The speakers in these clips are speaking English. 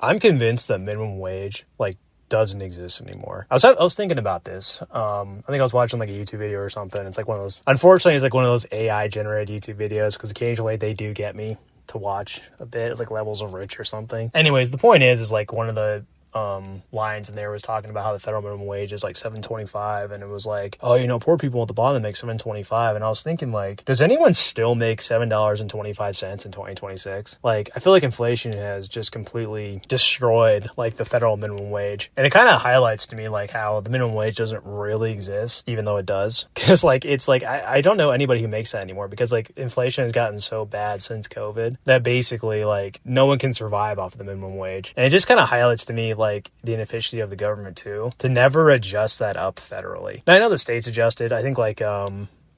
I'm convinced that minimum wage, like, doesn't exist anymore. I was thinking about this. I think I was watching like a YouTube video or something. It's like one of those, unfortunately, it's like one of those AI generated YouTube videos, because occasionally they do get me to watch a bit. It's like Levels of Rich or something. Anyways, the point is like one of the lines in there was talking about how the federal minimum wage is like $7.25, and it was like, oh, you know, poor people at the bottom make $7.25, and I was thinking, like, does anyone still make $7.25 in 2026? Like, I feel like inflation has just completely destroyed like the federal minimum wage, and it kind of highlights to me like how the minimum wage doesn't really exist, even though it does, because like it's like I don't know anybody who makes that anymore, because like inflation has gotten so bad since COVID that basically like no one can survive off of the minimum wage, and it just kind of highlights to me like the inefficiency of the government too, to never adjust that up federally. Now, I know the states adjusted. I think like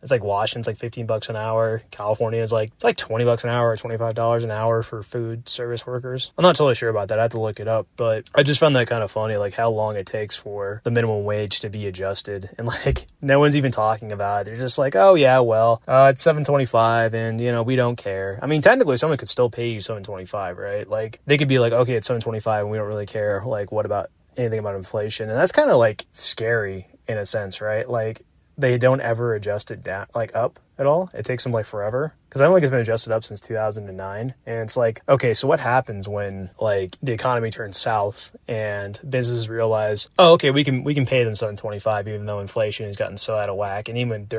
it's like Washington's like $15 an hour. California is like, it's like $20 an hour or $25 an hour for food service workers. I'm not totally sure about that. I have to look it up, but I just found that kind of funny, like how long it takes for the minimum wage to be adjusted, and like no one's even talking about it. They're just like, oh yeah, well, it's $7.25, and you know, we don't care. I mean, technically someone could still pay you $7.25, right? Like they could be like, okay, it's $7.25 and we don't really care. Like, what about anything about inflation? And that's kind of like scary in a sense, right? Like, they don't ever adjust it down, like up at all. It takes them like forever, because I don't think it's been adjusted up since 2009. And it's like, okay, so what happens when like the economy turns south and businesses realize, oh, okay, we can pay them $7.25 even though inflation has gotten so out of whack, and even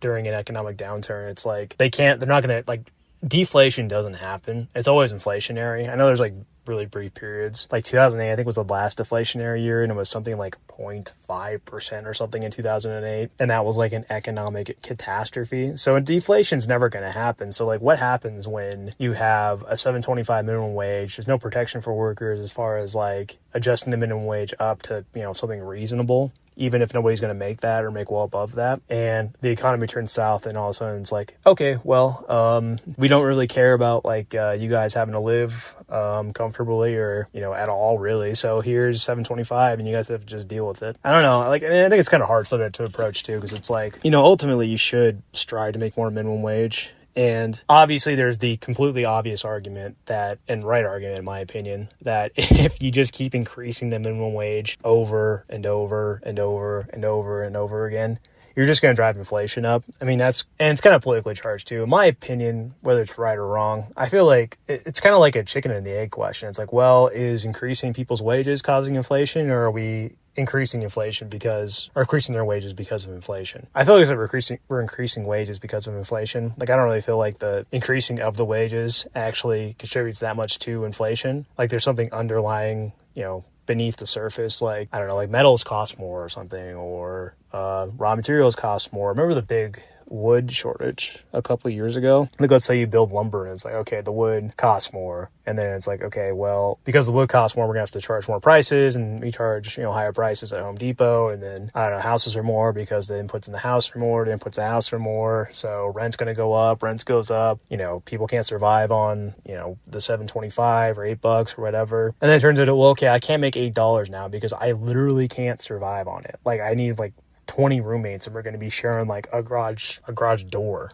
during an economic downturn, it's like they're not gonna, like, deflation doesn't happen. It's always inflationary. I know there's like really brief periods, like 2008 I think was the last deflationary year, and it was something like 0.5% or something in 2008, and that was like an economic catastrophe. So deflation's never going to happen. So like, what happens when you have a $7.25 minimum wage? There's no protection for workers as far as like adjusting the minimum wage up to, you know, something reasonable, even if nobody's going to make that or make well above that, and the economy turns south, and all of a sudden it's like, okay, well, we don't really care about like you guys having to live comfortably or, you know, at all really, so here's $7.25 and you guys have to just deal with it. I don't know, like, and I think it's kind of hard to approach too, because it's like, you know, ultimately you should strive to make more minimum wage. And obviously there's the completely obvious argument that, and right argument in my opinion, that if you just keep increasing the minimum wage over and over and over and over and over again, you're just going to drive inflation up. I mean, and it's kind of politically charged too. In my opinion, whether it's right or wrong, I feel like it's kind of like a chicken and the egg question. It's like, well, is increasing people's wages causing inflation, or are we increasing increasing their wages because of inflation? I feel like we're increasing wages because of inflation. Like, I don't really feel like the increasing of the wages actually contributes that much to inflation. Like, there's something underlying, you know, beneath the surface, like, I don't know, like metals cost more or something, or raw materials cost more. Remember the big wood shortage a couple of years ago? Like, let's say you build lumber and it's like, okay, the wood costs more, and then it's like, okay, well, because the wood costs more, we're gonna have to charge more prices, and we charge, you know, higher prices at Home Depot, and then I don't know, houses are more because the inputs in the house are more, the inputs in the house are more, so rent's gonna go up, rent goes up, you know, people can't survive on, you know, the $7.25 or $8 or whatever, and then it turns out, well, okay, I can't make $8 now because I literally can't survive on it. Like, I need like 20 roommates, and we're going to be sharing like a garage door.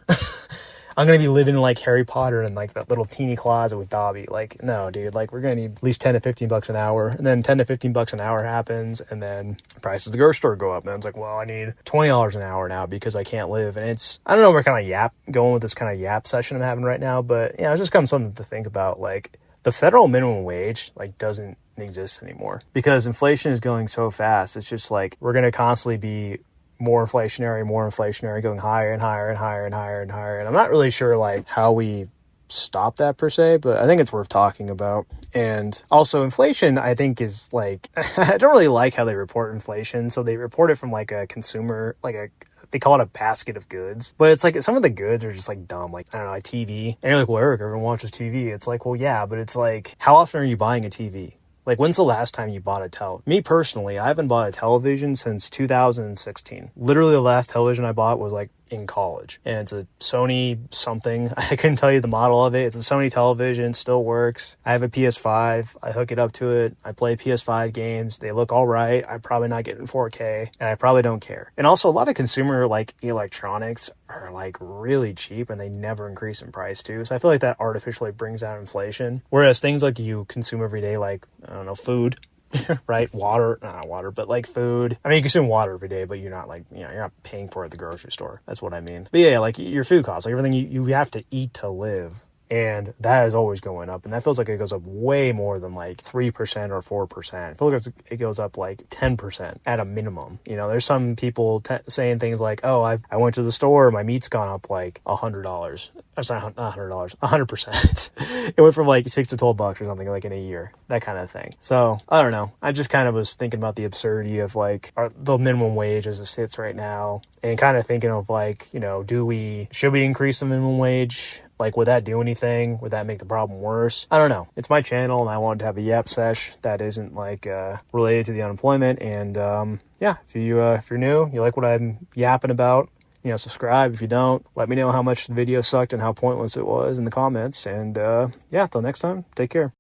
I'm going to be living like Harry Potter in like that little teeny closet with Dobby. Like, no, dude, like, we're going to need at least 10 to 15 bucks an hour. And then 10 to 15 bucks an hour happens, and then prices at the grocery store go up. And then it's like, well, I need $20 an hour now because I can't live. And it's, I don't know, we're kind of going with this kind of yap session I'm having right now, but yeah, it's just kind of something to think about. Like, the federal minimum wage, like, doesn't exist anymore because inflation is going so fast. It's just like, we're going to constantly be more inflationary, going higher and higher and higher and higher and higher. And I'm not really sure like how we stop that per se, but I think it's worth talking about. And also, inflation, I think, is like, I don't really like how they report inflation. So they report it from like a consumer, they call it a basket of goods, but it's like some of the goods are just like dumb, like, I don't know, a TV. And you're like, well, Eric, everyone watches TV. It's like, well, yeah, but it's like, how often are you buying a TV? Like, when's the last time you bought a Me personally, I haven't bought a television since 2016. Literally, the last television I bought was like in college. And it's a Sony something. I couldn't tell you the model of it. It's a Sony television, still works. I have a PS5. I hook it up to it. I play PS5 games. They look all right. I'm probably not getting 4K, and I probably don't care. And also, a lot of consumer like electronics are like really cheap, and they never increase in price too. So I feel like that artificially brings down inflation. Whereas things like you consume every day, like, I don't know, food, right? Water, not water, but like food. I mean, you consume water every day, but you're not like, you know, you're not paying for it at the grocery store. That's what I mean. But yeah, like your food costs, like everything you have to eat to live. And that is always going up. And that feels like it goes up way more than like 3% or 4%. I feel like it goes up like 10% at a minimum. You know, there's some people saying things like, oh, I went to the store, my meat's gone up like $100. It's not $100, 100%. It went from like $6 to $12 or something like in a year, that kind of thing. So I don't know. I just kind of was thinking about the absurdity of like the minimum wage as it sits right now, and kind of thinking of like, you know, should we increase the minimum wage? Like, would that do anything? Would that make the problem worse? I don't know. It's my channel, and I wanted to have a yap sesh that isn't like related to the unemployment. And yeah, if you're new, you like what I'm yapping about, you know, subscribe. If you don't, let me know how much the video sucked and how pointless it was in the comments. And yeah, till next time, take care.